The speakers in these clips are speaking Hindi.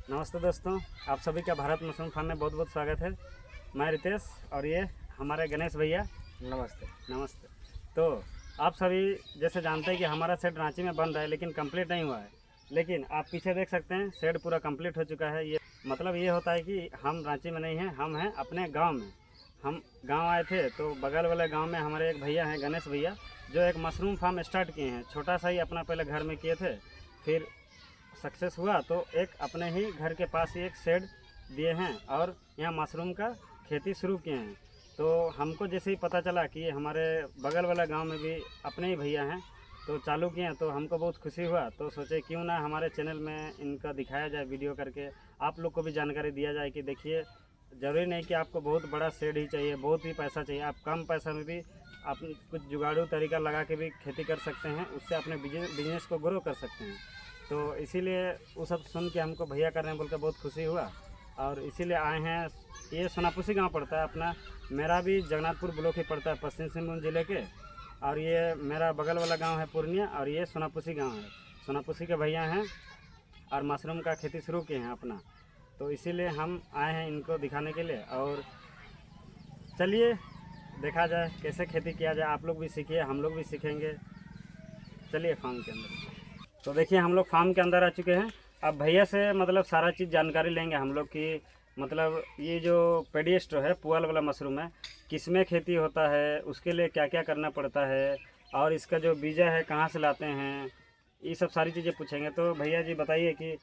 नमस्ते दोस्तों, आप सभी का भारत मशरूम फार्म में बहुत बहुत स्वागत है। मैं रितेश और ये हमारे गणेश भैया। नमस्ते। नमस्ते। तो आप सभी जैसे जानते हैं कि हमारा सेट रांची में बन रहा है लेकिन कंप्लीट नहीं हुआ है। लेकिन आप पीछे देख सकते हैं सेट पूरा कंप्लीट हो चुका है। ये मतलब ये होता है कि हम रांची में नहीं हैं, हम हैं अपने गाँव में। हम गाँव आए थे तो बगल वाले गाँव में हमारे एक भैया हैं, गणेश भैया, जो एक मशरूम फार्म स्टार्ट किए हैं। छोटा सा ही अपना पहले घर में किए थे, फिर सक्सेस हुआ तो एक अपने ही घर के पास ही एक शेड दिए हैं और यहाँ मशरूम का खेती शुरू किए हैं। तो हमको जैसे ही पता चला कि हमारे बगल वाला गांव में भी अपने ही भैया हैं तो चालू किए हैं, तो हमको बहुत खुशी हुआ। तो सोचे क्यों ना हमारे चैनल में इनका दिखाया जाए वीडियो करके, आप लोग को भी जानकारी दिया जाए कि देखिए ज़रूरी नहीं कि आपको बहुत बड़ा शेड ही चाहिए, बहुत ही पैसा चाहिए। आप कम पैसा में भी आप कुछ जुगाड़ू तरीका लगा के भी खेती कर सकते हैं, उससे अपने बिजनेस को ग्रो कर सकते हैं। तो इसीलिए वो सब सुन के हमको भैया कर रहे हैं बोल के बहुत खुशी हुआ और इसीलिए आए हैं। ये सोनापुसी गांव पड़ता है अपना, मेरा भी जगन्नाथपुर ब्लॉक ही पड़ता है पश्चिम सिंहभूम ज़िले के। और ये मेरा बगल वाला गांव है पूर्णिया और ये सोनापुसी गांव है। सोनापुसी के भैया हैं और मशरूम का खेती शुरू किए हैं अपना। तो इसीलिए हम आए हैं इनको दिखाने के लिए। और चलिए देखा जाए कैसे खेती किया जाए, आप लोग भी सीखिए, हम लोग भी सीखेंगे। चलिए फार्म के अंदर। तो देखिए हम लोग फार्म के अंदर आ चुके हैं। अब भैया से मतलब सारा चीज़ जानकारी लेंगे हम लोग की, मतलब ये जो पेडिएस्ट्रो है, पुआल वाला मशरूम है, किसमें खेती होता है, उसके लिए क्या क्या करना पड़ता है, और इसका जो बीजा है कहाँ से लाते हैं, ये सब सारी चीज़ें पूछेंगे। तो भैया जी बताइए कि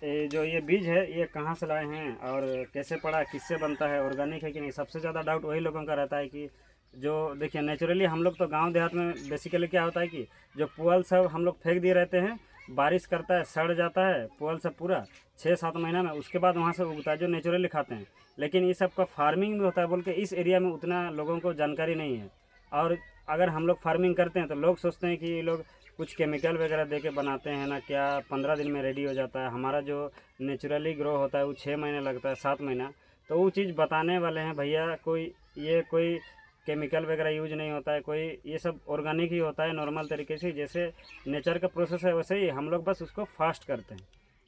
जो ये बीज है ये कहाँ से लाए हैं और कैसे पड़ा, किससे बनता है, ऑर्गेनिक है कि नहीं। सबसे ज़्यादा डाउट वही लोगों का रहता है कि जो देखिए नेचुरली हम लोग तो गांव देहात में बेसिकली क्या होता है कि जो पुअल सब हम लोग फेंक दिए रहते हैं, बारिश करता है सड़ जाता है पुअल सब पूरा 6-7 महीना में, उसके बाद वहाँ से उगता है जो नेचुरली खाते हैं। लेकिन ये सब का फार्मिंग भी होता है बोल के इस एरिया में उतना लोगों को जानकारी नहीं है। और अगर हम लोग फार्मिंग करते हैं तो लोग सोचते हैं कि ये लोग कुछ केमिकल वगैरह दे के बनाते हैं ना, क्या 15 दिन में रेडी हो जाता है। हमारा जो नेचुरली ग्रो होता है वो 6 महीने लगता है, 7 महीना। तो वो चीज़ बताने वाले हैं भैया। कोई केमिकल वगैरह यूज नहीं होता है, कोई ये सब ऑर्गेनिक ही होता है नॉर्मल तरीके से, जैसे नेचर का प्रोसेस है वैसे ही हम लोग बस उसको फास्ट करते हैं।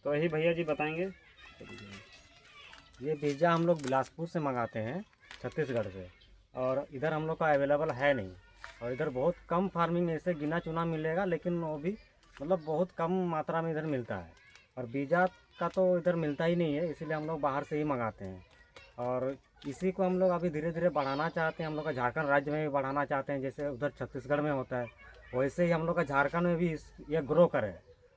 तो यही भैया जी बताएंगे। ये बीजा हम लोग बिलासपुर से मंगाते हैं, छत्तीसगढ़ से। और इधर हम लोग का अवेलेबल है नहीं। और इधर बहुत कम फार्मिंग ऐसे गिना चुना मिलेगा, लेकिन वो भी मतलब बहुत कम मात्रा में इधर मिलता है। और बीजा का तो इधर मिलता ही नहीं है, इसीलिए हम लोग बाहर से ही मंगाते हैं। और इसी को हम लोग अभी धीरे धीरे बढ़ाना चाहते हैं। हम लोग का झारखंड राज्य में भी बढ़ाना चाहते हैं, जैसे उधर छत्तीसगढ़ में होता है वैसे ही हम लोग का झारखंड में भी ये ग्रो करे।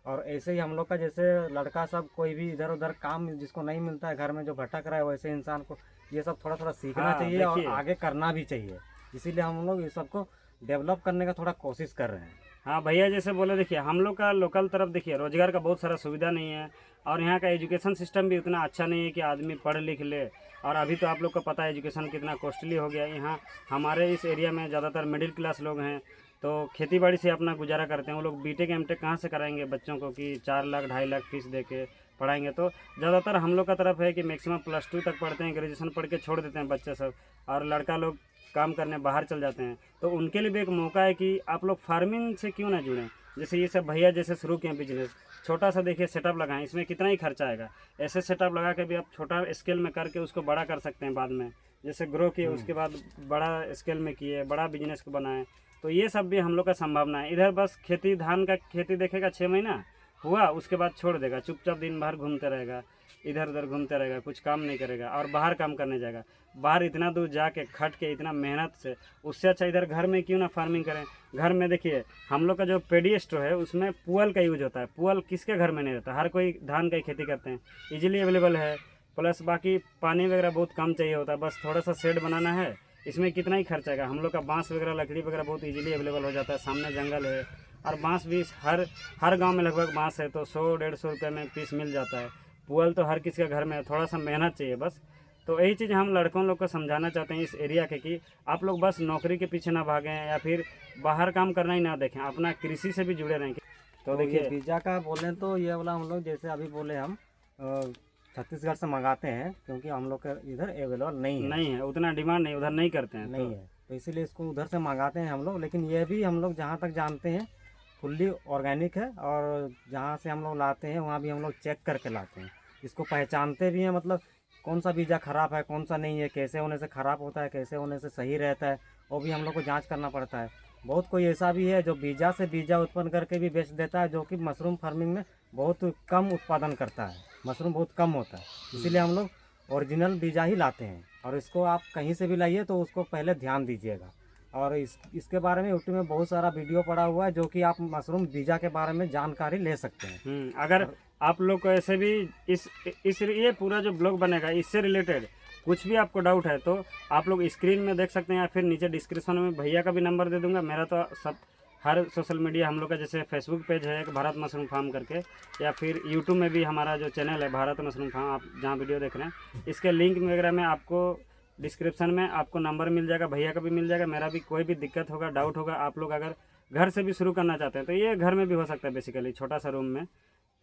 और ऐसे ही हम लोग का जैसे लड़का सब कोई भी इधर उधर काम जिसको नहीं मिलता है घर में जो भटक रहा है, वैसे इंसान को ये सब थोड़ा थोड़ा सीखना हाँ चाहिए और देखिए, आगे करना भी चाहिए। इसीलिए हम लोग ये सबको डेवलप करने का थोड़ा कोशिश कर रहे हैं। हाँ भैया जैसे बोले, देखिए हम लोग का लोकल तरफ देखिए रोजगार का बहुत सारा सुविधा नहीं है और यहाँ का एजुकेशन सिस्टम भी उतना अच्छा नहीं है कि आदमी पढ़ लिख ले। और अभी तो आप लोग को पता है एजुकेशन कितना कॉस्टली हो गया है। यहाँ हमारे इस एरिया में ज़्यादातर मिडिल क्लास लोग हैं, तो खेती बाड़ी से अपना गुजारा करते हैं। वो लोग बीटेक एमटेक कहाँ से कराएंगे बच्चों को कि 4 लाख 2.5 लाख फीस दे के पढ़ाएंगे। तो ज़्यादातर हम लोग का तरफ है कि मैक्सिमम +2 तक पढ़ते हैं, ग्रेजुएशन पढ़ के छोड़ देते हैं बच्चे सब, और लड़का लोग काम करने बाहर चल जाते हैं। तो उनके लिए भी एक मौका है कि आप लोग फार्मिंग से क्यों ना जुड़ें। जैसे ये सब भैया जैसे शुरू किए बिजनेस, छोटा सा देखिए सेटअप लगाएं, इसमें कितना ही खर्चा आएगा। ऐसे सेटअप लगा के भी आप छोटा स्केल में करके उसको बड़ा कर सकते हैं बाद में, जैसे ग्रो किए उसके बाद बड़ा स्केल में किए, बड़ा बिजनेस को बनाएं। तो ये सब भी हम लोग का संभावना है। इधर बस खेती, धान का खेती देखेगा 6 महीना हुआ, उसके बाद छोड़ देगा, चुपचाप दिन भर घूमते रहेगा, इधर उधर घूमते रहेगा, कुछ काम नहीं करेगा और बाहर काम करने जाएगा। बाहर इतना दूर जाके खट के इतना मेहनत से, उससे अच्छा इधर घर में क्यों ना फार्मिंग करें। घर में देखिए हम लोग का जो पेडिएस्ट्रो है उसमें पुअल का यूज होता है। पुअल किसके घर में नहीं रहता, हर कोई धान का ही खेती करते हैं, इजीली अवेलेबल है। प्लस बाकी पानी वगैरह बहुत कम चाहिए होता है, बस थोड़ा सा शेड बनाना है। इसमें कितना ही खर्च आएगा। हम लोग का बांस वगैरह लकड़ी वगैरह बहुत इजीली अवेलेबल हो जाता है, सामने जंगल है। और बांस भी हर गांव में लगभग बांस है, तो 100-150 रुपये में पीस मिल जाता है। पुअल तो हर किसी के घर में है, थोड़ा सा मेहनत चाहिए बस। तो यही चीज़ हम लड़कों लोग को समझाना चाहते हैं इस एरिया के कि आप लोग बस नौकरी के पीछे ना भागें या फिर बाहर काम करना ही ना देखें, अपना कृषि से भी जुड़े रहें। तो तो ये देखिए बीजा का बोलें तो ये वाला हम लोग जैसे अभी बोले हम छत्तीसगढ़ से मंगाते हैं, क्योंकि हम लोग के इधर अवेलेबल नहीं है, उतना डिमांड नहीं, उधर नहीं करते हैं नहीं है, तो इसीलिए इसको उधर से मंगाते हैं हम लोग। लेकिन ये भी हम लोग जहाँ तक जानते हैं फुल्ली ऑर्गेनिक है। और जहाँ से हम लोग लाते हैं वहाँ भी हम लोग चेक करके लाते हैं, इसको पहचानते भी हैं, मतलब कौन सा बीजा खराब है कौन सा नहीं है, कैसे होने से ख़राब होता है कैसे होने से सही रहता है, वो भी हम लोग को जांच करना पड़ता है। बहुत कोई ऐसा भी है जो बीजा से बीजा उत्पन्न करके भी बेच देता है, जो कि मशरूम फार्मिंग में बहुत कम उत्पादन करता है, मशरूम बहुत कम होता है। इसीलिए हम लोग ओरिजिनल बीजा ही लाते हैं, और इसको आप कहीं से भी लाइए तो उसको पहले ध्यान दीजिएगा। और इसके बारे में यूट्यूब में बहुत सारा वीडियो पड़ा हुआ है, जो कि आप मशरूम बीजा के बारे में जानकारी ले सकते हैं। अगर आप लोग को ऐसे भी इस ये पूरा जो ब्लॉग बनेगा इससे रिलेटेड कुछ भी आपको डाउट है तो आप लोग स्क्रीन में देख सकते हैं, या फिर नीचे डिस्क्रिप्शन में भैया का भी नंबर दे दूंगा। मेरा तो सब हर सोशल मीडिया हम लोग का, जैसे फेसबुक पेज है एक भारत मशरूम फार्म करके, या फिर यूट्यूब में भी हमारा जो चैनल है भारत मशरूम फार्म, आप जहाँ वीडियो देख रहे हैं इसके लिंक वगैरह में आपको डिस्क्रिप्शन में आपको नंबर मिल जाएगा, भैया का भी मिल जाएगा। मेरा भी कोई भी दिक्कत होगा डाउट होगा, आप लोग अगर घर से भी शुरू करना चाहते हैं तो ये घर में भी हो सकता है, बेसिकली छोटा सा रूम में।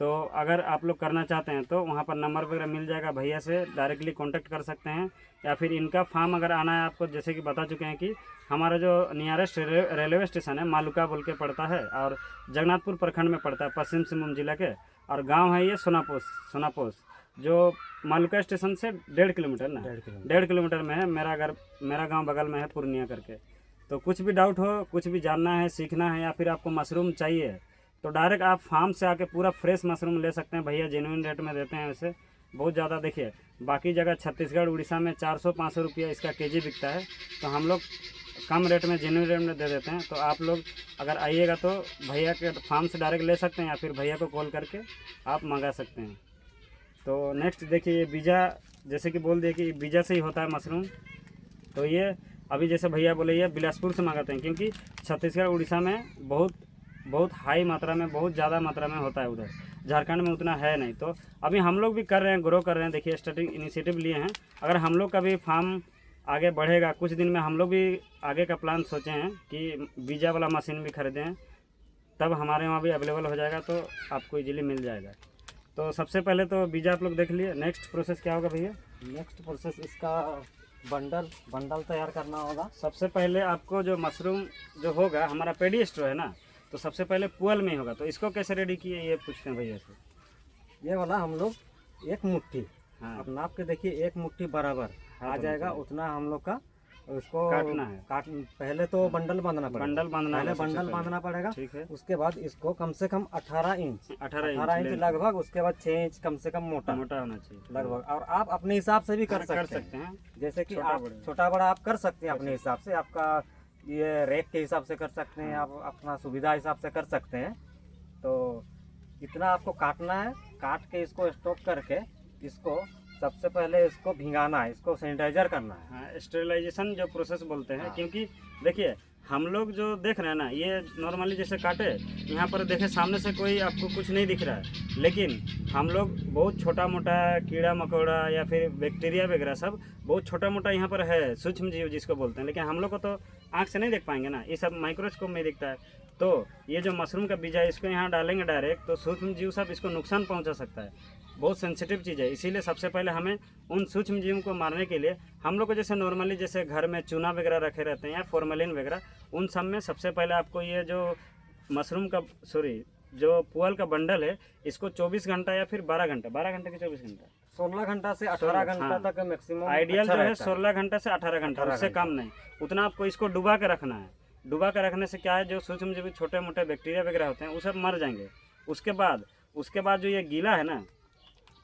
तो अगर आप लोग करना चाहते हैं तो वहाँ पर नंबर वगैरह मिल जाएगा, भैया से डायरेक्टली कांटेक्ट कर सकते हैं। या फिर इनका फार्म अगर आना है आपको, जैसे कि बता चुके हैं कि हमारा जो नियरेस्ट रेलवे स्टेशन है मालुका बोल के पड़ता है, और जगन्नाथपुर प्रखंड में पड़ता है, पश्चिम सिंहभूम जिला के। और गांव है ये सोनापोस जो मालुका स्टेशन से 1.5 किलोमीटर ना 1.5 किलोमीटर में है। मेरा गाँव बगल में है पूर्णिया करके। तो कुछ भी डाउट हो, कुछ भी जानना है सीखना है, या फिर आपको मशरूम चाहिए तो डायरेक्ट आप फार्म से आके पूरा फ्रेश मशरूम ले सकते हैं। भैया जेन्युइन रेट में देते हैं, वैसे बहुत ज़्यादा। देखिए बाकी जगह छत्तीसगढ़ उड़ीसा में 400-500 रुपया इसका केजी बिकता है, तो हम लोग कम रेट में जेन्युइन रेट में दे देते हैं। तो आप लोग अगर आइएगा तो भैया के फार्म से डायरेक्ट ले सकते हैं, या फिर भैया को कॉल करके आप मंगा सकते हैं। तो नेक्स्ट देखिए, ये बीजा जैसे कि बोल दिए कि बीजा से ही होता है मशरूम। तो ये अभी जैसे भैया बोले ये बिलासपुर से मंगाते हैं, क्योंकि छत्तीसगढ़ उड़ीसा में बहुत हाई मात्रा में, बहुत ज़्यादा मात्रा में होता है, उधर झारखंड में उतना है नहीं। तो अभी हम लोग भी कर रहे हैं, ग्रो कर रहे हैं। देखिए स्टार्टिंग इनिशिएटिव लिए हैं। अगर हम लोग का भी फार्म आगे बढ़ेगा कुछ दिन में, हम लोग भी आगे का प्लान सोचे हैं कि बीजा वाला मशीन भी खरीदें, तब हमारे वहाँ भी अवेलेबल हो जाएगा, तो आपको इजीली मिल जाएगा। तो सबसे पहले तो बीजा आप लोग देख लिए, नेक्स्ट प्रोसेस क्या होगा भैया? नेक्स्ट प्रोसेस इसका बंडल तैयार करना होगा। सबसे पहले आपको जो मशरूम जो होगा, हमारा पेडी स्ट्रो है ना, तो सबसे पहले पुअल में ही होगा। तो इसको कैसे रेडी किए ये पूछते हैं भैया से। ये वाला हम लोग 1 मुट्ठी, हाँ, अब नाप के देखिए 1 मुट्ठी बराबर आ जाएगा, उतना हम लोग का उसको काटना है। पहले तो बंडल बांधना पड़ेगा, बंडल बांधना पहले है, सबसे बंडल पहले। बांधना पड़ेगा। ठीक है, उसके बाद इसको कम से कम 18 इंच 18 इंच लगभग, उसके बाद 6 इंच कम से कम मोटा मोटा होना चाहिए लगभग। और आप अपने हिसाब से भी कर सकते हैं, जैसे कि आप छोटा बड़ा आप कर सकते हैं अपने हिसाब से, आपका ये रेक के हिसाब से कर सकते हैं, आप अपना सुविधा हिसाब से कर सकते हैं। तो इतना आपको काटना है, काट के इसको स्टॉक करके इसको सबसे पहले इसको भिंगाना है, इसको सैनिटाइजर करना है। हाँ, स्टेरिलाइजेशन जो प्रोसेस बोलते हैं। हाँ। क्योंकि देखिए हम लोग जो देख रहे हैं ना, ये नॉर्मली जैसे काटे, यहाँ पर देखे सामने से कोई आपको कुछ नहीं दिख रहा है, लेकिन हम लोग बहुत छोटा मोटा कीड़ा मकोड़ा या फिर बैक्टीरिया वगैरह सब बहुत छोटा मोटा यहाँ पर है, सूक्ष्म जीव जिसको बोलते हैं, लेकिन हम लोग को तो आँख से नहीं देख पाएंगे ना, ये सब माइक्रोस्कोप में दिखता है। तो ये जो मशरूम का बीज है इसको यहाँ डालेंगे डायरेक्ट, तो सूक्ष्म जीव सब इसको नुकसान पहुँचा सकता है, बहुत सेंसिटिव चीज़ है। इसीलिए सबसे पहले हमें उन सूक्ष्म जीवों को मारने के लिए हम लोग को जैसे नॉर्मली जैसे घर में चूना वगैरह रखे रहते हैं या फॉर्मेलिन वगैरह, उन सब में सबसे पहले आपको ये जो मशरूम का जो पुअल का बंडल है इसको 24 घंटा या फिर 12 घंटे के 24 घंटा 16 घंटा से 18 घंटा हाँ, तक मैक्सिमम आइडियल जो है 16 घंटा से 18 घंटा, उससे कम नहीं, उतना आपको इसको डुबा के रखना है। डुबा के रखने से क्या है, जो सूक्ष्म जीव छोटे मोटे बैक्टीरिया वगैरह होते हैं वो सब मर जाएंगे। उसके बाद जो ये गीला है ना,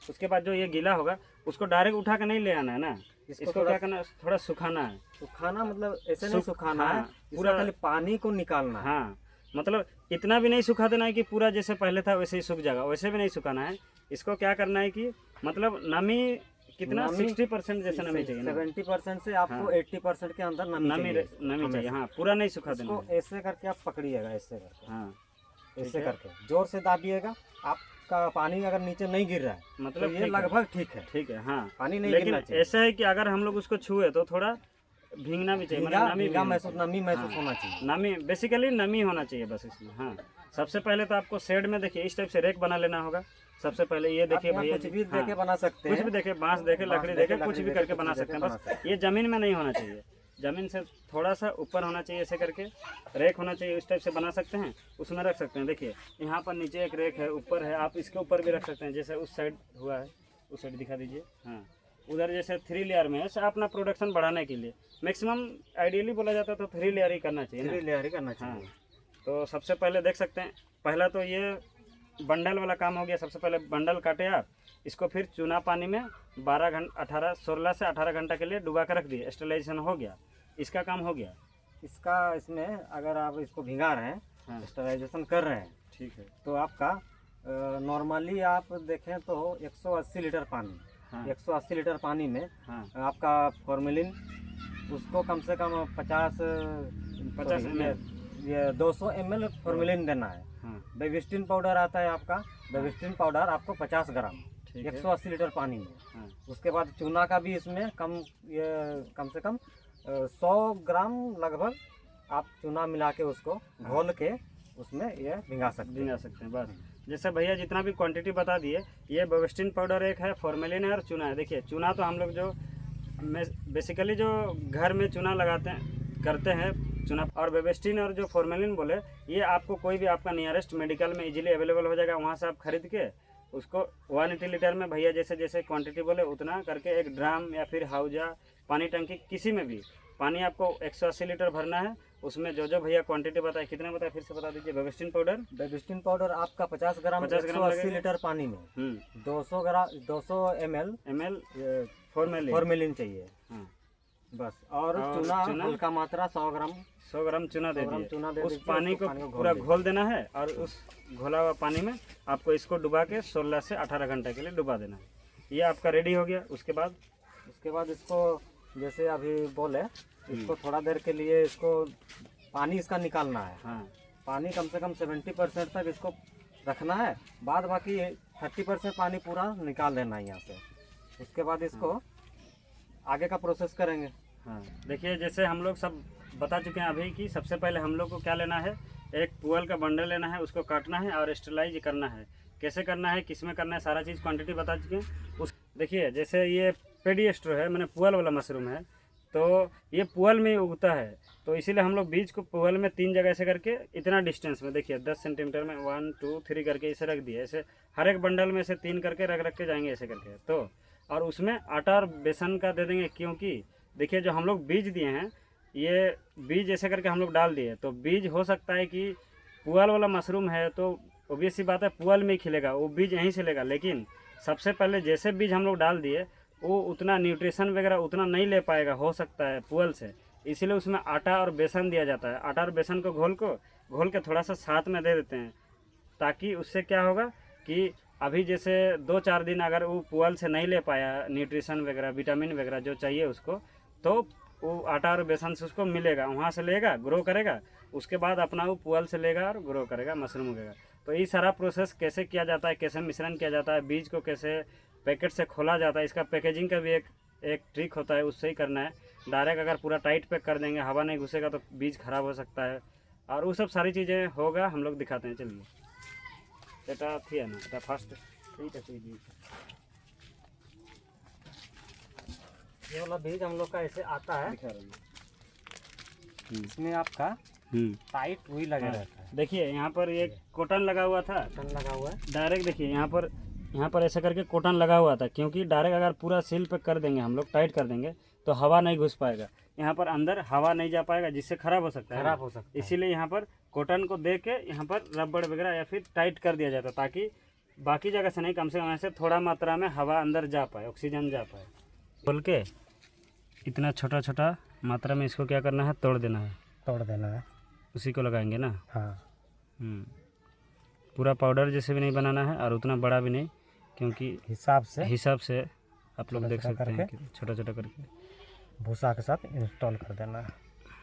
उसके बाद जो ये गीला होगा उसको डायरेक्ट उठा के नहीं ले आना है ना, इसको क्या करना है, थोड़ा सुखाना है। सुखाना मतलब ऐसे नहीं सुखाना है, पूरा खाली पानी को निकालना है। हाँ, मतलब इतना भी नहीं सुखा देना है कि पूरा जैसे पहले था वैसे ही सूख जाएगा, वैसे भी नहीं सुखाना है। इसको क्या करना है कि मतलब नमी कितना 60% जैसे नमी चाहिए, 70% से आपको 80% के अंदर नमी चाहिए। हाँ, पूरा नहीं सुखा देना है। ऐसे करके आप पकड़िएगा, ऐसे करके, हाँ ऐसे करके जोर से दाबिएगा। आपका पानी अगर नीचे नहीं गिर रहा है मतलब तो ये लगभग ठीक है, हाँ, पानी नहीं लेकिन गिरना चाहिए। ऐसा है कि अगर हम लोग उसको छुए तो थोड़ा भीगना भी चाहिए, नमी महसूस होना चाहिए, नमी बेसिकली नमी होना चाहिए बस इसमें। हाँ, सबसे पहले तो आपको शेड में देखिए इस टाइप से रेक बना लेना होगा। सबसे पहले ये देखिए भैया, कुछ भी देके बना सकते हैं, कुछ भी देखे, बांस देखे, लकड़ी देखे, कुछ भी करके बना सकते हैं। बस ये जमीन में नहीं होना चाहिए, जमीन से थोड़ा सा ऊपर होना चाहिए, ऐसे करके रेक होना चाहिए, इस टाइप से बना सकते हैं, उसमें रख सकते हैं। देखिए यहाँ पर नीचे एक रेक है, ऊपर है, आप इसके ऊपर भी रख सकते हैं, जैसे उस साइड हुआ है उस साइड दिखा दीजिए। हाँ, उधर जैसे 3 लेयर में है, अपना प्रोडक्शन बढ़ाने के लिए मैक्सिमम आइडियली बोला जाता है तो 3 लेयर ही करना चाहिए ना। 3 लेयर ही करना हाँ, चाहिए। तो सबसे पहले देख सकते हैं, पहला तो ये बंडल वाला काम हो गया। सबसे पहले बंडल काटे आप, इसको फिर चूना पानी में 16 से 18 घंटा के लिए डुबा कर रख दिए, स्टेरिलाइजेशन हो गया, इसका काम हो गया। इसका इसमें अगर आप इसको भिंगा रहे हैं, हाँ, स्टरलाइजेशन कर रहे हैं, ठीक है। तो आपका नॉर्मली आप देखें तो 180 लीटर पानी, हाँ, 180 लीटर पानी में हाँ, आपका फॉर्मेलिन उसको कम से कम 50 ml, ये 200 ml फॉर्मेलिन देना है। हाँ, बेबिस्टिन पाउडर आता है आपका, बेबिस्टिन पाउडर आपको 50 ग्राम ठीक है। 180 लीटर पानी में। हाँ, उसके बाद चूना का भी इसमें कम से कम 100 ग्राम लगभग आप चूना मिला के उसको घोल के उसमें ये भिंगा सकते भिंगा सकते हैं बस। जैसे भैया जितना भी क्वांटिटी बता दिए, ये बेबिस्टिन पाउडर एक है, फॉर्मेलिन है और चूना है। देखिए चूना तो हम लोग जो बेसिकली जो घर में चूना लगाते हैं करते हैं चूना, और बेबिस्टिन और जो फॉर्मेलिन बोले, ये आपको कोई भी आपका नियरेस्ट मेडिकल में इजीली अवेलेबल हो जाएगा, वहाँ से आप खरीद के उसको 180 लीटर में भैया जैसे जैसे क्वांटिटी बोले उतना करके एक ड्राम या फिर हाउजा पानी टंकी किसी में भी पानी आपको 180 लीटर भरना है। उसमें जो जो भैया क्वांटिटी बताए, कितने बताए फिर से बता दीजिए। बेबिस्टिन पाउडर आपका 50 ग्राम 180 लीटर पानी में 200 ml फॉर्मेलिन चाहिए। हाँ, बस। और चूना हल्का मात्रा 100 ग्राम चूना दे दिए। उस दीजिए, पानी उसको को पूरा घोल देना है और उस घोला हुआ पानी में आपको इसको डुबा के 16 से 18 घंटे के लिए डुबा देना है। ये आपका रेडी हो गया। उसके बाद इसको जैसे अभी बोले, इसको थोड़ा देर के लिए इसको पानी इसका निकालना है। हाँ, पानी कम से कम 70% तक इसको रखना है, बाद बाकी 30% पानी पूरा निकाल देना है यहाँ से। उसके बाद इसको आगे का प्रोसेस करेंगे। हाँ, देखिए जैसे हम लोग सब बता चुके हैं अभी कि सबसे पहले हम लोग को क्या लेना है, एक पुअल का बंडल लेना है, उसको काटना है और स्टेरिलाइज करना है। कैसे करना है, किस में करना है, सारा चीज़ क्वांटिटी बता चुके हैं। उस देखिए जैसे ये पेडिएस्ट्रो है, मैंने पुअल वाला मशरूम है, तो ये पुअल में ही उगता है, तो इसीलिए हम लोग बीज को पुअल में 3 जगह ऐसे करके इतना डिस्टेंस में, देखिए 10 सेंटीमीटर में 1 2 3 करके इसे रख दिए। ऐसे हर एक बंडल में से 3 करके रख के जाएंगे ऐसे करके। तो और उसमें आटा और बेसन का दे देंगे, क्योंकि देखिए जो हम लोग बीज दिए हैं, ये बीज ऐसे करके हम लोग डाल दिए, तो बीज हो सकता है कि पुअल वाला मशरूम है तो ऑब्वियस सी बात है पुअल में ही खिलेगा, वो बीज यहीं से लेगा। लेकिन सबसे पहले जैसे बीज हम लोग डाल दिए, वो उतना न्यूट्रिशन वगैरह उतना नहीं ले पाएगा, हो सकता है पुअल से, इसीलिए उसमें आटा और बेसन दिया जाता है। आटा और बेसन को घोल के थोड़ा सा साथ में दे देते हैं, ताकि उससे क्या होगा कि अभी जैसे 2-4 दिन अगर वो पुअल से नहीं ले पाया न्यूट्रिशन वगैरह विटामिन वगैरह जो चाहिए उसको, तो वो आटा और बेसन से उसको मिलेगा, वहाँ से लेगा, ग्रो करेगा, उसके बाद अपना वो पुअल से लेगा और ग्रो करेगा, मशरूम उगेगा। तो ये सारा प्रोसेस कैसे किया जाता है, कैसे मिश्रण किया जाता है, बीज को कैसे पैकेट से खोला जाता है, इसका पैकेजिंग का भी एक ट्रिक होता है, उससे ही करना है। डायरेक्ट अगर पूरा टाइट पैक कर देंगे, हवा नहीं घुसेगा तो बीज खराब हो सकता है, और वो सब सारी चीज़ें होगा, हम लोग दिखाते हैं। चलिए এটা थी ना, এটা फास्ट ये वाला बीज हम लोग का ऐसे आता है, दिखा रहे हैं। इसमें आपका टाइट हुई लगे रहता है। देखिए यहाँ पर ये कॉटन लगा हुआ था, बटन लगा हुआ है डायरेक्ट देखिए यहाँ पर ऐसा करके कॉटन लगा हुआ था, क्योंकि डायरेक्ट अगर पूरा सील पे कर देंगे हम लोग, टाइट कर देंगे, तो हवा नहीं घुस पाएगा, यहाँ पर अंदर हवा नहीं जा पाएगा, जिससे खराब हो सकता है, खराब हो सकता है। इसीलिए यहाँ पर कॉटन को दे के यहाँ पर रबड़ वगैरह या फिर टाइट कर दिया जाता, ताकि बाकी जगह से नहीं, कम से कम ऐसे थोड़ा मात्रा में हवा अंदर जा पाए, ऑक्सीजन जा पाए। बोल के इतना छोटा छोटा मात्रा में इसको क्या करना है, तोड़ देना है, उसी को लगाएंगे ना। हाँ, पूरा पाउडर जैसे भी नहीं बनाना है और उतना बड़ा भी नहीं, क्योंकि हिसाब से आप लोग देख सकते हैं छोटा छोटा करके भूसा के साथ इंस्टॉल कर देना है।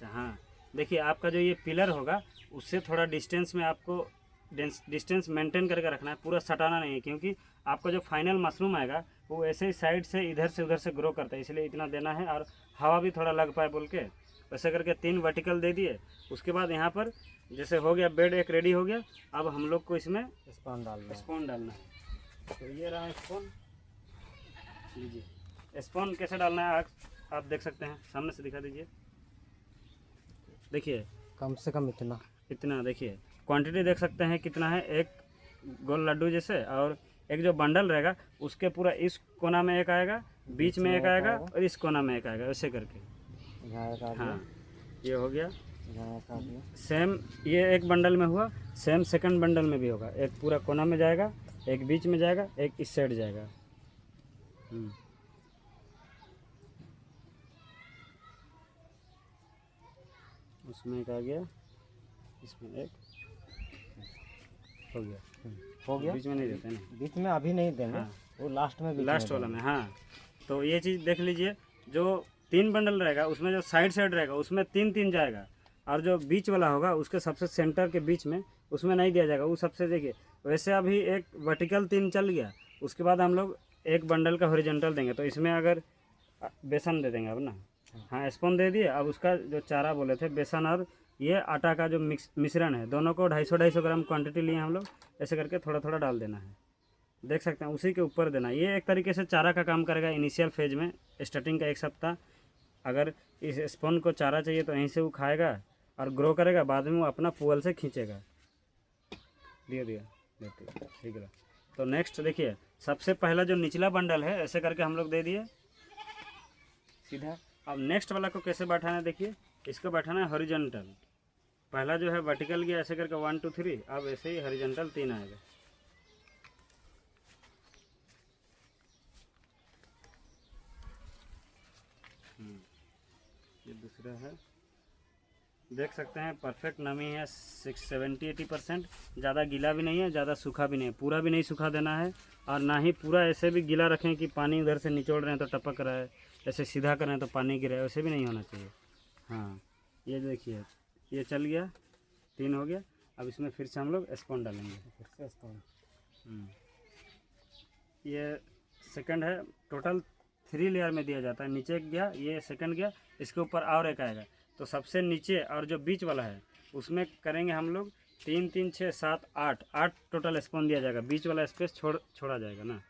हाँ, देखिए आपका जो ये पिलर होगा उससे थोड़ा डिस्टेंस में आपको डिस्टेंस मेंटेन करके रखना है, पूरा सटाना नहीं है, क्योंकि आपका जो फाइनल मशरूम आएगा वो ऐसे ही साइड से इधर से उधर से ग्रो करता है, इसलिए इतना देना है, और हवा भी थोड़ा लग पाए बोल के वैसे करके 3 वर्टिकल दे दिए। उसके बाद यहाँ पर जैसे हो गया, बेड एक रेडी हो गया। अब हम लोग को इसमें स्पोन डालना है। तो ये रहा स्पोन, लीजिए। स्पोन कैसे डालना है आप देख सकते हैं, सामने से दिखा दीजिए। देखिए कम से कम इतना देखिए क्वांटिटी देख सकते हैं कितना है, एक गोल लड्डू जैसे, और एक जो बंडल रहेगा उसके पूरा इस कोना में एक आएगा, बीच में एक आएगा और इस कोना में एक आएगा, ऐसे करके। यहाँ एक आ गया, हाँ, ये हो गया। यहाँ एक आ गया। सेम ये एक बंडल में हुआ, सेम सेकंड बंडल में भी होगा। एक पूरा कोना में जाएगा, एक बीच में जाएगा, एक इस साइड जाएगा। उसमें एक आ गया, इसमें एक हो गया। हो गया। बीच में नहीं देते ना, बीच में अभी नहीं देंगे, हाँ। वो लास्ट में लास्ट वाला में। हाँ, तो ये चीज़ देख लीजिए, जो 3 बंडल रहेगा उसमें जो साइड साइड रहेगा उसमें 3-3 जाएगा, और जो बीच वाला होगा उसके सबसे सेंटर के बीच में उसमें नहीं दिया जाएगा, वो सबसे देखिए। वैसे अभी एक वर्टिकल 3 चल गया, उसके बाद हम लोग एक बंडल का हॉरिजॉन्टल देंगे। तो इसमें अगर बेसन दे देंगे अब ना, हाँ स्पून दे दिए। अब उसका जो चारा बोले थे, बेसन और ये आटा का जो मिश्रण है, दोनों को 250-250 ग्राम क्वांटिटी लिए हम लोग। ऐसे करके थोड़ा थोड़ा डाल देना है, देख सकते हैं, उसी के ऊपर देना। ये एक तरीके से चारा का काम करेगा इनिशियल फेज में, स्टार्टिंग का 1 सप्ताह। अगर इस स्पून को चारा चाहिए तो यहीं से वो खाएगा और ग्रो करेगा, बाद में वो अपना पुअल से खींचेगा। दिया ठीक है। तो नेक्स्ट देखिए, सबसे पहला जो निचला बंडल है ऐसे करके हम लोग दे दिए सीधा। अब नेक्स्ट वाला को कैसे बैठाना है देखिए, इसको बैठाना है हॉरिजॉन्टल। पहला जो है वर्टिकल गया ऐसे करके 1 2 3, अब ऐसे ही हॉरिजॉन्टल 3 आएगा। ये दूसरा है, देख सकते हैं परफेक्ट नमी है 70-80%। ज़्यादा गीला भी नहीं है, ज़्यादा सूखा भी नहीं है, पूरा भी नहीं सूखा देना है, और ना ही पूरा ऐसे भी गीला रखें कि पानी उधर से निचोड़ रहे हैं तो टपक रहा है, ऐसे सीधा कर रहे हैं तो पानी गिरे, वैसे भी नहीं होना चाहिए। हाँ, ये देखिए, ये चल गया, 3 हो गया। अब इसमें फिर से हम लोग स्पून डालेंगे, फिर से स्पून। ये सेकंड है, टोटल 3 लेयर में दिया जाता है। नीचे गया, ये सेकंड गया, इसके ऊपर और एक आएगा। तो सबसे नीचे और जो बीच वाला है उसमें करेंगे हम लोग 3 3 6 7 8 टोटल स्पून दिया जाएगा। बीच वाला स्पेस छोड़ा जाएगा ना।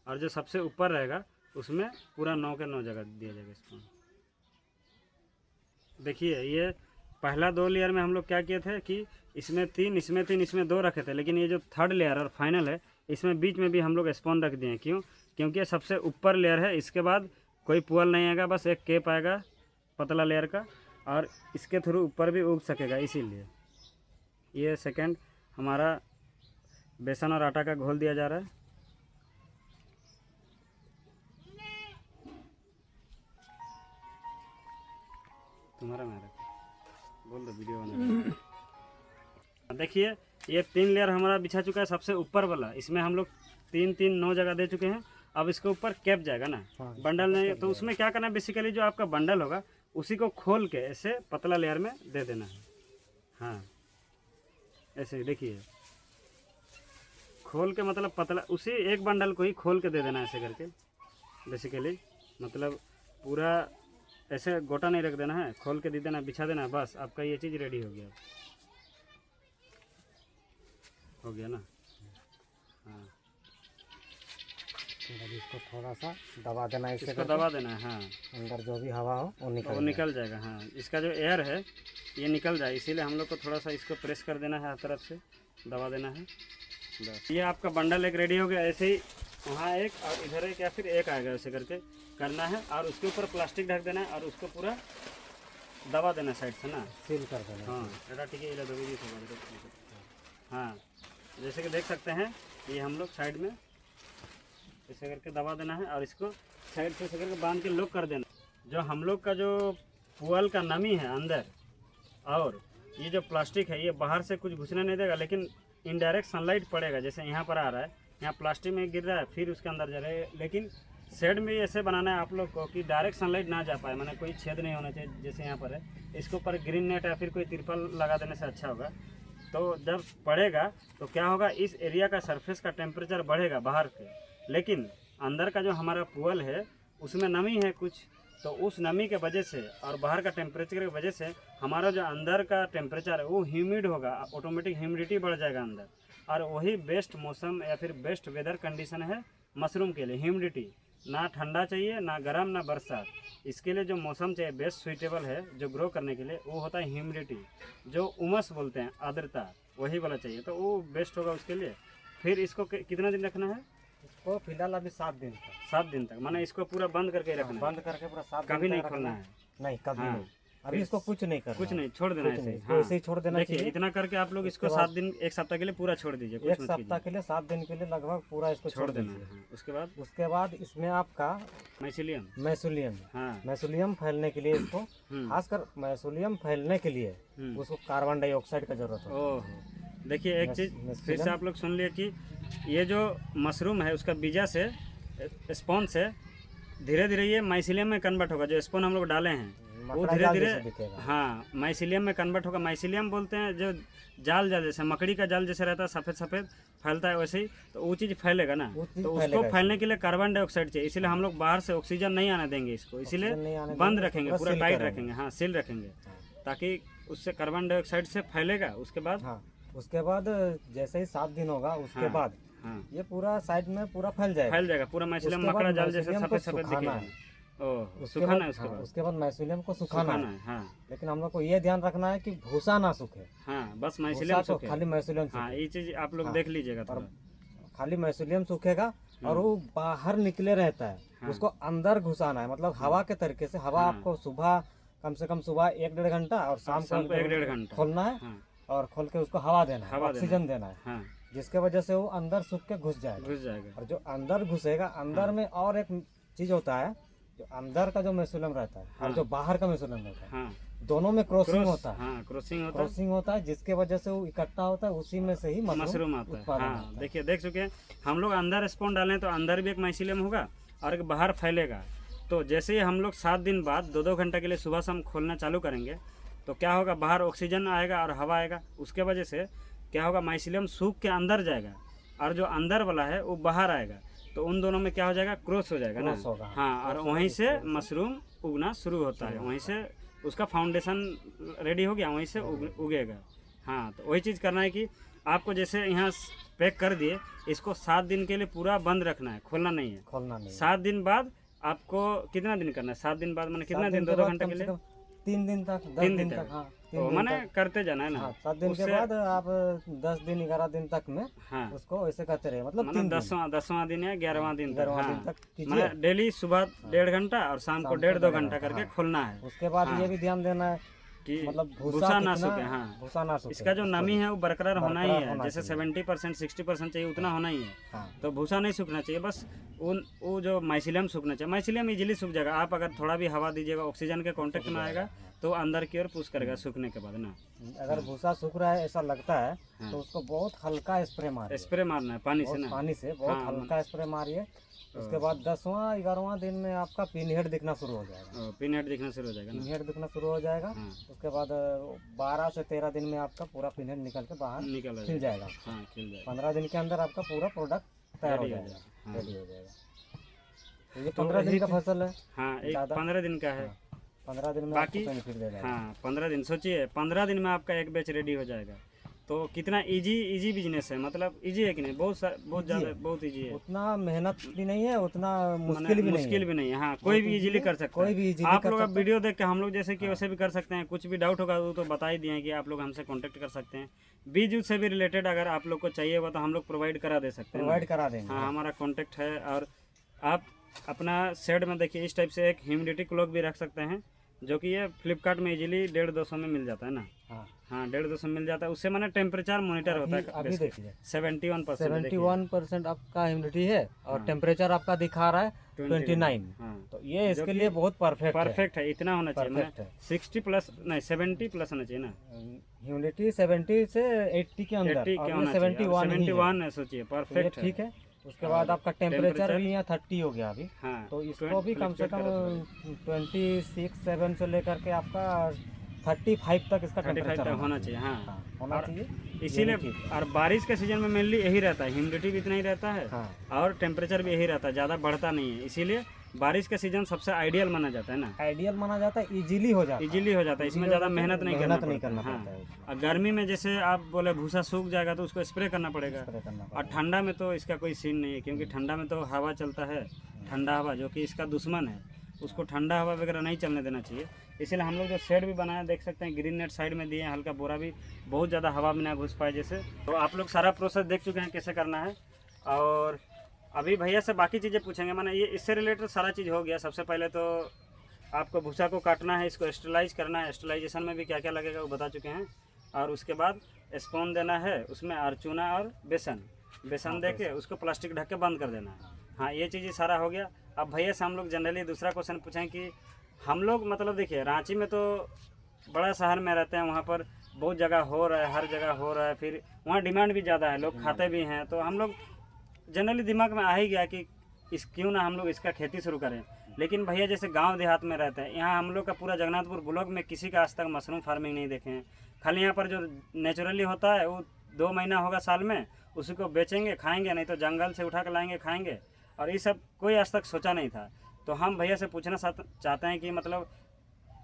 और जो सबसे ऊपर रहेगा उसमें पूरा 9 के 9 जगह दिया जाएगा स्पून। देखिए, ये पहला 2 लेयर में हम लोग क्या किए थे कि इसमें 3, इसमें 3, इसमें 2 रखे थे, लेकिन ये जो थर्ड लेयर और फाइनल है इसमें बीच में भी हम लोग स्पून रख दिए। क्यों? क्योंकि ये सबसे ऊपर लेयर है, इसके बाद कोई पुअल नहीं आएगा, बस एक केप आएगा पतला लेयर का, और इसके थ्रू ऊपर भी उग सकेगा, इसीलिए। ये सेकंड हमारा बेसन और आटा का घोल दिया जा रहा है। तुम्हारा मेरा बोल दो, वीडियो बना। देखिए, ये 3 लेयर हमारा बिछा चुका है, सबसे ऊपर वाला इसमें हम लोग 3 3 9 जगह दे चुके हैं। अब इसके ऊपर कैप जाएगा ना, बंडल नहीं, तो उसमें क्या करना है, बेसिकली जो आपका बंडल होगा उसी को खोल के ऐसे पतला लेयर में दे देना है। हाँ, ऐसे देखिए, खोल के मतलब पतला, उसी एक बंडल को ही खोल के दे देना है ऐसे करके। बेसिकली मतलब पूरा ऐसे गोटा नहीं रख देना है, खोल के दे देना, बिछा देना, बस आपका ये चीज़ रेडी हो गया। हो गया ना। हाँ, इसको थोड़ा सा दबा देना है, इसको दबा देना है। हाँ, अंदर जो भी हवा हो वो निकल जाएगा। हाँ, इसका जो एयर है ये निकल जाए, इसीलिए हम लोग को थोड़ा सा इसको प्रेस कर देना है, हर तरफ से दबा देना है, बस। ये आपका बंडल एक रेडी हो गया। ऐसे ही वहाँ एक और इधर एक या फिर एक आएगा, ऐसे करके करना है, और उसके ऊपर प्लास्टिक ढक देना है और उसको पूरा दबा देना साइड से ना, सील कर देना। हाँ, बेटा ठीक है, ये हाँ, जैसे कि देख सकते हैं, ये हम लोग साइड में ऐसे करके दबा देना है, और इसको साइड से ऐसे करके बांध के लॉक कर देना। जो हम लोग का जो पुअल का नमी है अंदर, और ये जो प्लास्टिक है ये बाहर से कुछ घुसने नहीं देगा, लेकिन इनडायरेक्ट सनलाइट पड़ेगा। जैसे यहाँ पर आ रहा है, यहाँ प्लास्टिक में गिर रहा है, फिर उसके अंदर जा रहा है, लेकिन शेड में ऐसे बनाना है आप लोग को कि डायरेक्ट सनलाइट ना जा पाए, मैंने कोई छेद नहीं होना चाहिए। जैसे यहाँ पर है, इसके ऊपर ग्रीन नेट या फिर कोई तिरपाल लगा देने से अच्छा होगा। तो जब पड़ेगा तो क्या होगा, इस एरिया का सरफेस का टेम्परेचर बढ़ेगा बाहर के, लेकिन अंदर का जो हमारा पुअल है उसमें नमी है कुछ, तो उस नमी के वजह से और बाहर का टेम्परेचर की वजह से हमारा जो अंदर का टेम्परेचर है वो ह्यूमिड होगा, ऑटोमेटिक ह्यूमिडिटी बढ़ जाएगा अंदर। और वही बेस्ट मौसम या फिर बेस्ट वेदर कंडीशन है मशरूम के लिए, ह्यूमिडिटी। ना ठंडा चाहिए, ना गर्म, ना बरसात। इसके लिए जो मौसम चाहिए बेस्ट सुइटेबल है जो ग्रो करने के लिए, वो होता है ह्यूमिडिटी, जो उमस बोलते हैं, आर्द्रता, वही वाला चाहिए, तो वो बेस्ट होगा उसके लिए। फिर इसको कितना दिन रखना है? इसको फिलहाल अभी 7 दिन तक। 7 दिन तक, माने इसको पूरा बंद करके रखना है? बंद करके पूरा 7 दिन कभी नहीं तक खोलना रखना है? नहीं, कभी हाँ। नहीं। अभी इसको कुछ नहीं करना, कुछ नहीं, छोड़ देना कुछ ऐसे नहीं, ही। इसको हाँ, ऐसे ही छोड़ देना देखिए चाहिए। इतना करके आप लोग इसको उसके 7 बाद दिन, एक सप्ताह के लिए पूरा छोड़ दीजिए, एक कुछ मत सप्ताह कीजिए, के लिए 7 दिन के लिए लगभग पूरा इसको छोड़ छोड़ देना दीजिए। है। हाँ, उसके बाद इसमें आपका माइसिलियम। मैसोलियम, हाँ। मैसोलियम फैलने के लिए इसको खासकर मैसोलियम फैलने के लिए उसको कार्बन डाइऑक्साइड का जरूरत होता है। ओह, देखिए एक चीज़ फिर से मैसोलियम आप लोग सुन लिए कि ये जो मशरूम है उसका बीजा से, स्पॉन से धीरे धीरे ये माइसिलियम में कन्वर्ट होगा। जो स्पॉन हम लोग डाले हैं वो मकड़ा धीरे जाल धीरे, जैसे दिखेगा। हाँ, माइसिलियम में कन्वर्ट होगा। माइसिलियम बोलते हैं जो जाल जाल जैसे मकड़ी का जाल जैसे रहता है, सफ़ेद सफ़ेद फैलता है वैसे ही, तो वो चीज़ फैलेगा ना, वो चीज़ तो उसको फैलेगा फैलने के लिए कार्बन डाइऑक्साइड चाहिए। इसलिए हम लोग बाहर से ऑक्सीजन नहीं आने देंगे इसको, इसीलिए ऑक्सीजन नहीं आने बंद देंगे, रखेंगे, पूरा पूरा सील टाइट करेंगे। रखेंगे। हाँ, सील रखेंगे, ताकि उससे कार्बन डाइऑक्साइड से फैलेगा। उसके बाद हाँ, उसके बाद जैसे ही 7 दिन होगा उसके हाँ, बाद हाँ, ये पूरा साइड में पूरा फैल जाएगा। फैल जाएगा पूरा माइसिलियम, उसके बाद मकड़ा जाल जैसे माइसिलियम को सफ़ेद सफ़ेद सुखाना दिखेगा। है। ओह, उसके सुखाना बाद है उसके हाँ, बाद उसके बाद मैसोलियम को सुखाना है। है। हाँ, लेकिन हम लोग को ये ध्यान रखना है कि भूसा ना सूखे। हाँ, बस भूसा माइसिलियम तो सूखे। खाली मैसोलियम हाँ, सूखे। ये चीज़ आप लोग हाँ, देख लीजिएगा और थोड़ा। खाली मैसोलियम सूखेगा और वो बाहर निकले रहता है। हाँ। उसको अंदर घुसाना है, मतलब हवा के तरीके से। हवा हाँ। आपको सुबह कम से कम सुबह 1-1.5 घंटा और शाम शाम को 1-1.5 घंटा खोलना है हाँ, और खोल के उसको हवा देना है, हवा देना ऑक्सीजन देना है, हाँ, जिसके वजह से वो अंदर सूख के घुस जाएगा। घुस जाएगा। और जो अंदर घुसेगा, अंदर में और एक चीज होता है, जो अंदर का जो मैसोलियम रहता है और हाँ। जो बाहर का मैसोलियम रहता है, हाँ, दोनों में क्रॉसिंग क्रॉस, होता है। हाँ, क्रॉसिंग होता है, क्रॉसिंग होता है, जिसके वजह से वो इकट्ठा होता है, उसी में से ही मशरूम आता है। उत्पादन हाँ, होता है। देखिए देख चुके हैं हम लोग, अंदर स्पॉन डालें तो अंदर भी एक माइसिलियम होगा और एक बाहर फैलेगा। तो जैसे ही हम लोग 7 दिन बाद 2-2 घंटे के लिए सुबह शाम खोलना चालू करेंगे तो क्या होगा, बाहर ऑक्सीजन आएगा और हवा आएगा। उसके वजह से क्या होगा, माइसिलियम सूख के अंदर जाएगा और जो अंदर वाला है वो बाहर आएगा। तो उन दोनों में क्या हो जाएगा, क्रॉस हो जाएगा ना। क्रॉस होगा। हाँ, और वहीं से मशरूम उगना शुरू होता है, वहीं से उसका फाउंडेशन रेडी हो गया, वहीं से उगेगा। हाँ, तो वही चीज़ करना है कि आपको जैसे यहाँ पैक कर दिए, इसको 7 दिन के लिए पूरा बंद रखना है, खोलना नहीं है। खोलना नहीं है। 7 दिन बाद आपको कितना दिन करना है? 7 दिन बाद मैंने कितना 7 दिन, के 2-2 बाद घंटे कम के से लिए? कम 3 दिन तक, 10 3 दिन दिन तक। तक। हाँ, तो 3 दिन मैंने तक। करते जाना है ना। हाँ, 7 दिन के उससे- बाद आप 10 दिन 11 दिन तक में हाँ, उसको ऐसे करते रहे, मतलब मतलब 3 दिन। 10वां दिन या 11वां दिन तक। 11वां दिन हाँ, तक कीजिए। मैंने डेली सुबह 1.5 घंटा और शाम को 1.5-2 घंटा करके खोलना है, उसके बाद हाँ। ये भी ध्यान देना है कि मतलब भूसा ना कितना- सूखे। हाँ, भूसा ना सूखे। इसका जो नमी है वो बरकरार होना ही बरकरार है। होना जैसे चाहिए। 70% 60% चाहिए उतना होना ही है। हाँ, तो भूसा नहीं सूखना चाहिए, बस वो जो माइसिलियम सूखना चाहिए। माइसिलियम इजीली सूख जाएगा, आप अगर थोड़ा भी हवा दीजिएगा, ऑक्सीजन के कांटेक्ट में आएगा तो अंदर की ओर पुश करेगा सूखने के बाद ना। अगर भूसा सूख रहा है ऐसा लगता है हाँ। तो उसको बहुत हल्का स्प्रे मारिए, स्प्रे मारना है पानी से बहुत ना। पानी से बहुत हाँ, हल्का स्प्रे मारिए। उसके बाद 10वां 11वां दिन में आपका पिन हेड दिखना शुरू हो जाएगा। पिन हेड दिखना शुरू हो जाएगा पिन ना। हेड दिखना शुरू हो जाएगा। हाँ, उसके बाद 12 से 13 दिन में आपका पूरा पिन हेड निकल के बाहर निकल खिल जाएगा। जाएगा। हाँ, खिल जाएगा, 15 दिन के अंदर आपका पूरा प्रोडक्ट तैयार हो रेडी हो जाएगा, जाएगा। हाँ। रेडी हो जाएगा। तो ये 15 दिन का फसल है। हाँ, एक ज़्यादा- 15 दिन का है। 15 दिन में बाकी- आपको बेनिफिट दे जाएगा। हाँ, 15 दिन, सोचिए 15 दिन में आपका एक बैच रेडी हो जाएगा। तो कितना इजी बिजनेस है, मतलब इजी है कि नहीं? बहुत ज़्यादा, बहुत इजी है। उतना मेहनत भी नहीं है, उतना माने मुश्किल भी नहीं मुश्किल है। भी नहीं है। हाँ, कोई भी बहुत इजीली easy कर है, सकता कोई है। भी easily आप कर लोग अब सकता है। वीडियो देख के हम लोग जैसे कि वैसे भी कर सकते हैं। कुछ भी डाउट होगा तो बता ही दिए कि आप लोग हमसे कांटेक्ट कर सकते हैं। बीज से भी रिलेटेड अगर आप लोग को चाहिए होगा तो हम लोग प्रोवाइड करा दे सकते हैं। प्रोवाइड करा देंगे। हाँ, हमारा कॉन्टेक्ट है। और आप अपना शेड में देखिए इस टाइप से एक ह्यूमिडिटी क्लॉक भी रख सकते हैं, जो कि ये फ्लिपकार्ट में इजीली 150-200 में मिल जाता है ना। हाँ, हाँ, 150-200 मिल जाता है। उससे मैंने टेम्परेचर मॉनिटर होता है। अभी देखिए 71%। 71% आपका ह्यूमिडिटी है और हाँ। टेम्परेचर आपका दिखा रहा है 29। हाँ, तो ये जो इसके कि लिए बहुत परफेक्ट है। परफेक्ट है। इतना होना चाहिए, परफेक्ट मैंने है। 60 प्लस नहीं 70 प्लस होना चाहिए ना। ह्यूमिडिटी 70 से 80 के अंदर 80 और क्या ये होना चाहिए? 71 ही है। 71 है, सोचिए तो ये परफेक्ट है। ठीक है। उसके बाद आपका टेम्परेचर temperature- भी यहाँ 30 हो गया अभी। हाँ, तो इसको भी कम से कम 26-7 से लेकर के आपका 35 तक इसका 35 टेम्परेचर तक होना चाहिए। हाँ, हाँ, होना और चाहिए। इसीलिए ये भी ठीक है। और बारिश के सीजन में मेनली यही रहता है, ह्यूमिडिटी भी इतना ही रहता है हाँ, और टेम्परेचर भी यही रहता है, ज़्यादा बढ़ता नहीं है। इसीलिए बारिश का सीजन सबसे आइडियल माना जाता है ना। आइडियल माना जाता है, इजीली हो जाता है। इजीली हो जाता है, इसमें ज़्यादा मेहनत नहीं करना नहीं पड़ता। करना हाँ, पड़ता है उसमें। और गर्मी में जैसे आप बोले भूसा सूख जाएगा तो उसको स्प्रे करना पड़ेगा। स्प्रे करना और पड़ेगा। ठंडा में तो इसका कोई सीन नहीं है, क्योंकि ठंडा में तो हवा चलता है, ठंडा हवा जो कि इसका दुश्मन है। उसको ठंडा हवा वगैरह नहीं चलने देना चाहिए। इसीलिए हम लोग जो शेड भी बनाया देख सकते हैं, ग्रीन नेट साइड में दिए हैं, हल्का बोरा भी, बहुत ज़्यादा हवा भी ना घुस पाए जैसे। तो आप लोग सारा प्रोसेस देख चुके हैं कैसे करना है। और अभी भैया से बाकी चीज़ें पूछेंगे, माने ये इससे रिलेटेड सारा चीज़ हो गया। सबसे पहले तो आपको भूसा को काटना है, इसको स्टरलाइज करना है, स्टरलाइजेशन में भी क्या क्या लगेगा वो बता चुके हैं। और उसके बाद स्पून देना है, उसमें और चूना और बेसन दे के उसको प्लास्टिक ढक के बंद कर देना है। हाँ, ये चीज़ सारा हो गया। अब भैया से हम लोग जनरली दूसरा क्वेश्चन पूछें कि हम लोग मतलब देखिए रांची में तो बड़ा शहर में रहते हैं, वहाँ पर बहुत जगह हो रहा है, हर जगह हो रहा है, फिर वहाँ डिमांड भी ज़्यादा है, लोग खाते भी हैं। तो हम लोग जनरली दिमाग में आ ही गया कि क्यों ना हम लोग इसका खेती शुरू करें। लेकिन भैया जैसे गांव देहात में रहते हैं, यहाँ हम लोग का पूरा जगन्नाथपुर ब्लॉक में किसी का आज तक मशरूम फार्मिंग नहीं देखे हैं। खाली यहाँ पर जो नेचुरली होता है वो 2 महीना होगा साल में, उसी को बेचेंगे, खाएंगे, नहीं तो जंगल से उठा कर लाएंगे, खाएंगे। और ये सब कोई आज तक सोचा नहीं था। तो हम भैया से पूछना चाहते हैं कि मतलब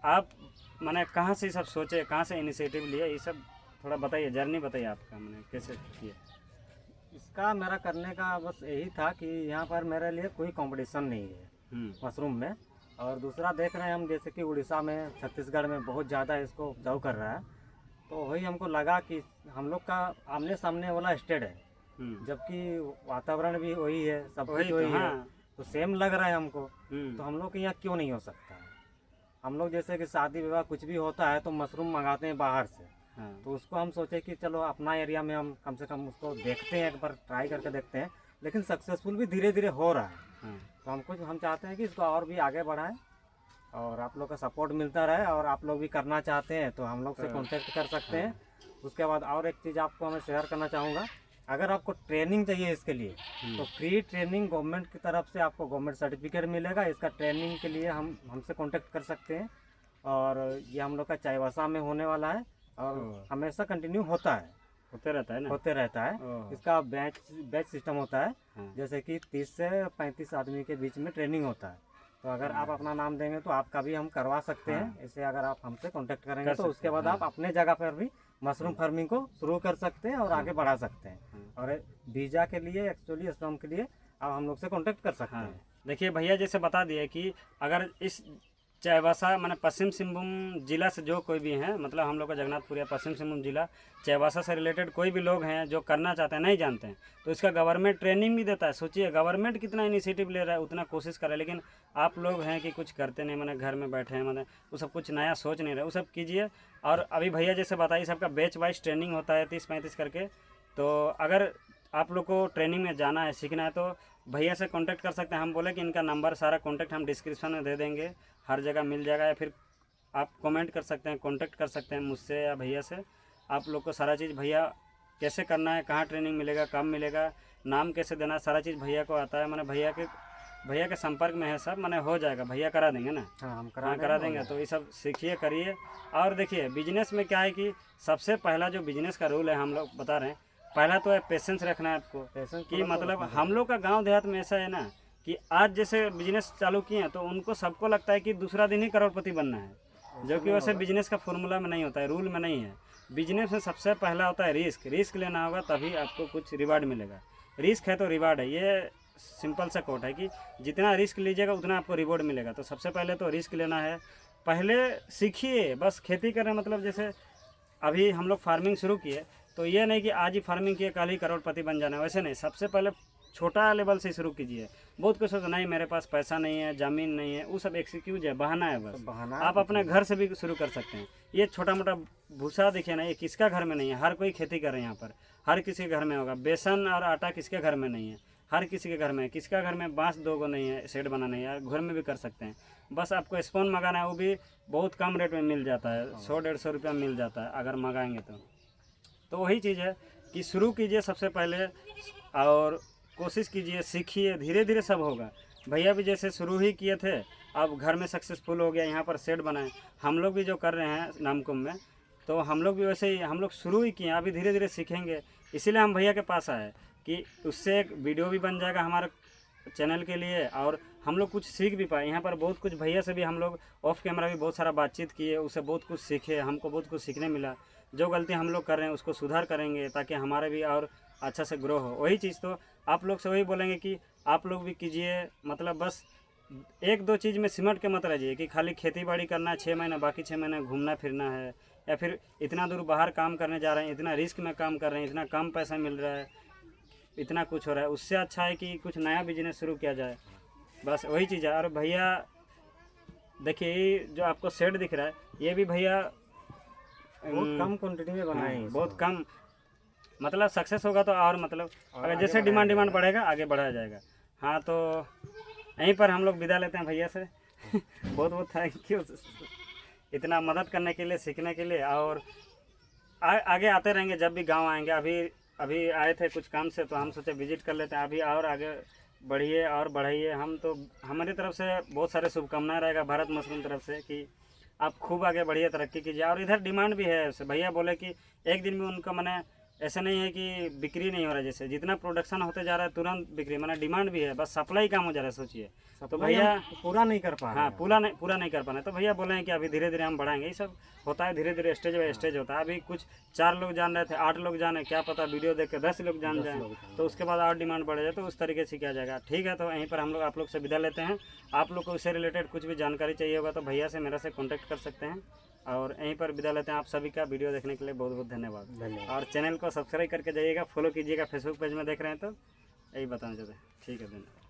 आप मैंने कहाँ से ये सब सोचे, कहाँ से इनिशिएटिव लिए, ये सब थोड़ा बताइए, जर्नी बताइए आपका, मैंने कैसे किए। इसका मेरा करने का बस यही था कि यहाँ पर मेरे लिए कोई कंपटीशन नहीं है मशरूम में। और दूसरा देख रहे हैं हम जैसे कि उड़ीसा में, छत्तीसगढ़ में बहुत ज़्यादा इसको उपजाऊ कर रहा है। तो वही हमको लगा कि हम लोग का आमने सामने वाला स्टेट है, जबकि वातावरण भी वही है, सब कुछ वही है, तो सेम लग रहा है हमको। तो हम लोग के यहाँ क्यों नहीं हो सकता है। हम लोग जैसे कि शादी विवाह कुछ भी होता है तो मशरूम मंगाते हैं बाहर से। तो उसको हम सोचे कि चलो अपना एरिया में हम कम से कम उसको देखते हैं, एक बार ट्राई करके देखते हैं। लेकिन सक्सेसफुल भी धीरे धीरे हो रहा है। तो हम चाहते हैं कि इसको और भी आगे बढ़ाएं और आप लोग का सपोर्ट मिलता रहे। और आप लोग भी करना चाहते हैं तो हम लोग से कांटेक्ट कर सकते हैं। उसके बाद और एक चीज़ आपको मैं शेयर करना चाहूँगा, अगर आपको ट्रेनिंग चाहिए इसके लिए तो फ्री ट्रेनिंग गवर्नमेंट की तरफ से आपको गवर्नमेंट सर्टिफिकेट मिलेगा। इसका ट्रेनिंग के लिए हमसे कांटेक्ट कर सकते हैं। और ये हम लोग का चाईबासा में होने वाला है और हमेशा कंटिन्यू होता है, होते रहता है ना, होते रहता है। इसका बैच सिस्टम होता है, जैसे कि 30 से 35 आदमी के बीच में ट्रेनिंग होता है। तो अगर आप अपना नाम देंगे तो आपका भी हम करवा सकते हैं। ऐसे अगर आप हमसे कांटेक्ट करेंगे तो उसके बाद आप अपने जगह पर भी मशरूम फार्मिंग को शुरू कर सकते हैं और आगे बढ़ा सकते हैं। और वीज़ा के लिए, एक्चुअली स्टॉम के लिए आप हम लोग से कांटेक्ट कर सकते हैं। देखिए भैया जैसे बता दिए कि अगर इस चाईबासा माने पश्चिम सिंहभूम जिला से जो कोई भी हैं, मतलब हम लोग का जगन्नाथपुर या पश्चिम सिंहभूम जिला चाईबासा से रिलेटेड कोई भी लोग हैं जो करना चाहते हैं, नहीं जानते हैं, तो इसका गवर्नमेंट ट्रेनिंग भी देता है। सोचिए गवर्नमेंट कितना इनिशिएटिव ले रहा है, उतना कोशिश कर रहा है। लेकिन आप लोग हैं कि कुछ करते नहीं, मैंने घर में बैठे हैं, मैंने वो सब कुछ नया सोच नहीं रहे, वो सब कीजिए। और अभी भैया जैसे बताइए सबका बैच वाइज ट्रेनिंग होता है 30-35 करके। तो अगर आप लोग को ट्रेनिंग में जाना है, सीखना है, तो भैया से कांटेक्ट कर सकते हैं। हम बोले कि इनका नंबर सारा कांटेक्ट हम डिस्क्रिप्शन में दे देंगे, हर जगह मिल जाएगा। या फिर आप कमेंट कर सकते हैं, कांटेक्ट कर सकते हैं मुझसे या भैया से। आप लोग को सारा चीज़ भैया कैसे करना है, कहाँ ट्रेनिंग मिलेगा, कब मिलेगा, नाम कैसे देना, सारा चीज़ भैया को आता है। मैंने भैया के संपर्क में है सब, मैंने हो जाएगा, भैया करा देंगे ना। हम करा देंगे। तो ये सब सीखिए, करिए। और देखिए बिजनेस में क्या है कि सबसे पहला जो बिजनेस का रूल है, हम लोग बता रहे हैं, पहला तो है पेशेंस रखना है आपको। कि मतलब हम लोग का गांव देहात में ऐसा है ना कि आज जैसे बिजनेस चालू किए हैं तो उनको सबको लगता है कि दूसरा दिन ही करोड़पति बनना है, जो कि वैसे बिजनेस का फॉर्मूला में नहीं होता है, रूल में नहीं है। बिजनेस में सबसे पहला होता है रिस्क लेना होगा, तभी आपको कुछ रिवार्ड मिलेगा। रिस्क है तो रिवार्ड है, ये सिंपल सा कोट है कि जितना रिस्क लीजिएगा उतना आपको रिवॉर्ड मिलेगा। तो सबसे पहले तो रिस्क लेना है। पहले सीखिए, बस खेती करें। मतलब जैसे अभी हम लोग फार्मिंग शुरू किए तो ये नहीं कि आज ही फार्मिंग किए कल ही करोड़पति बन जाना है, वैसे नहीं। सबसे पहले छोटा लेवल से शुरू कीजिए। बहुत कुछ सोचो नहीं मेरे पास पैसा नहीं है, ज़मीन नहीं है, वो सब एक्सक्यूज है, बहाना है बस। बहाना आप अपने घर से भी शुरू कर सकते हैं। ये छोटा मोटा भूसा देखिए ना, ये किसका घर में नहीं है, हर कोई खेती कर रहे हैं यहाँ पर, हर किसी के घर में होगा। बेसन और आटा किसके घर में नहीं है, हर किसी के घर में है। किसका घर में बांस 2 गो नहीं है, सेट बनाना नहीं है, घर में भी कर सकते हैं। बस आपको स्पून मंगाना है, वो भी बहुत कम रेट में मिल जाता है, 100-150 रुपया मिल जाता है अगर मंगाएंगे तो वही चीज़ है कि शुरू कीजिए सबसे पहले और कोशिश कीजिए, सीखिए, धीरे धीरे सब होगा। भैया भी जैसे शुरू ही किए थे, अब घर में सक्सेसफुल हो गया, यहाँ पर सेट बनाए। हम लोग भी जो कर रहे हैं नामकुम में, तो हम लोग भी वैसे ही हम लोग शुरू ही किए, अभी धीरे धीरे सीखेंगे। इसीलिए हम भैया के पास आए कि उससे एक वीडियो भी बन जाएगा हमारे चैनल के लिए और हम लोग कुछ सीख भी पाए। यहाँ पर बहुत कुछ भैया से भी हम लोग ऑफ कैमरा भी बहुत सारा बातचीत किए, उससे बहुत कुछ सीखे, हमको बहुत कुछ सीखने मिला। जो गलती हम लोग कर रहे हैं उसको सुधार करेंगे ताकि हमारे भी और अच्छा से ग्रो हो। वही चीज़ तो आप लोग से वही बोलेंगे कि आप लोग भी कीजिए। मतलब बस एक दो चीज़ में सिमट के मत रहिए कि खाली खेती बाड़ी करना है 6 महीने, बाकी 6 महीने घूमना फिरना है, या फिर इतना दूर बाहर काम करने जा रहे हैं, इतना रिस्क में काम कर रहे हैं, इतना कम पैसा मिल रहा है, इतना कुछ हो रहा है। उससे अच्छा है कि कुछ नया बिजनेस शुरू किया जाए, बस वही चीज़ है। और भैया देखिए ये जो आपको शेड दिख रहा है, ये भी भैया बहुत कम क्वांटिटी में बनाए हैं बहुत इसको। कम, मतलब सक्सेस होगा तो और मतलब और अगर आगे जैसे बढ़ाया डिमांड जाएगा। बढ़ेगा आगे बढ़ाया जाएगा। हाँ, तो यहीं पर हम लोग विदा लेते हैं भैया से। बहुत बहुत थैंक यू इतना मदद करने के लिए, सीखने के लिए, और आगे आते रहेंगे जब भी गांव आएंगे। अभी अभी आए थे कुछ काम से, तो हम सोचे विजिट कर लेते हैं। अभी और आगे बढ़िए और बढ़ाइए। हम तो हमारी तरफ से बहुत सारे शुभकामनाएं रहेगा भारत मशरूम तरफ से कि आप खूब आगे बढ़िए, तरक्की कीजिए। और इधर डिमांड भी है ऐसे, भैया बोले कि एक दिन में उनका मैंने ऐसा नहीं है कि बिक्री नहीं हो रहा है, जैसे जितना प्रोडक्शन होते जा रहा है तुरंत बिक्री, मैंने डिमांड भी है, बस सप्लाई कम हो जा रहा है। सोचिए तो सप्लाई भैया हम पूरा नहीं कर पा रहे हाँ हैं। पूरा नहीं कर पाना। तो भैया बोले हैं कि अभी धीरे धीरे हम बढ़ाएंगे। ये सब होता है धीरे धीरे, स्टेज बाय स्टेज होता है। अभी कुछ 4 लोग जान रहे थे, 8 लोग जाने, क्या पता वीडियो देख के 10 लोग जान 10 जाएं, लोग जान तो उसके बाद और डिमांड बढ़ जाए, तो उस तरीके से किया जाएगा। ठीक है, तो यहीं पर हम लोग आप लोग से विदा लेते हैं। आप लोग को इससे रिलेटेड कुछ भी जानकारी चाहिए होगा तो भैया से मेरा से कॉन्टैक्ट कर सकते हैं। और यहीं पर विदा लेते हैं आप सभी का। वीडियो देखने के लिए बहुत बहुत धन्यवाद। धन्यवाद। और चैनल को सब्सक्राइब करके जाइएगा, फॉलो कीजिएगा। फेसबुक पेज में देख रहे हैं तो यही बताना चाहते हैं। ठीक है, धन्यवाद।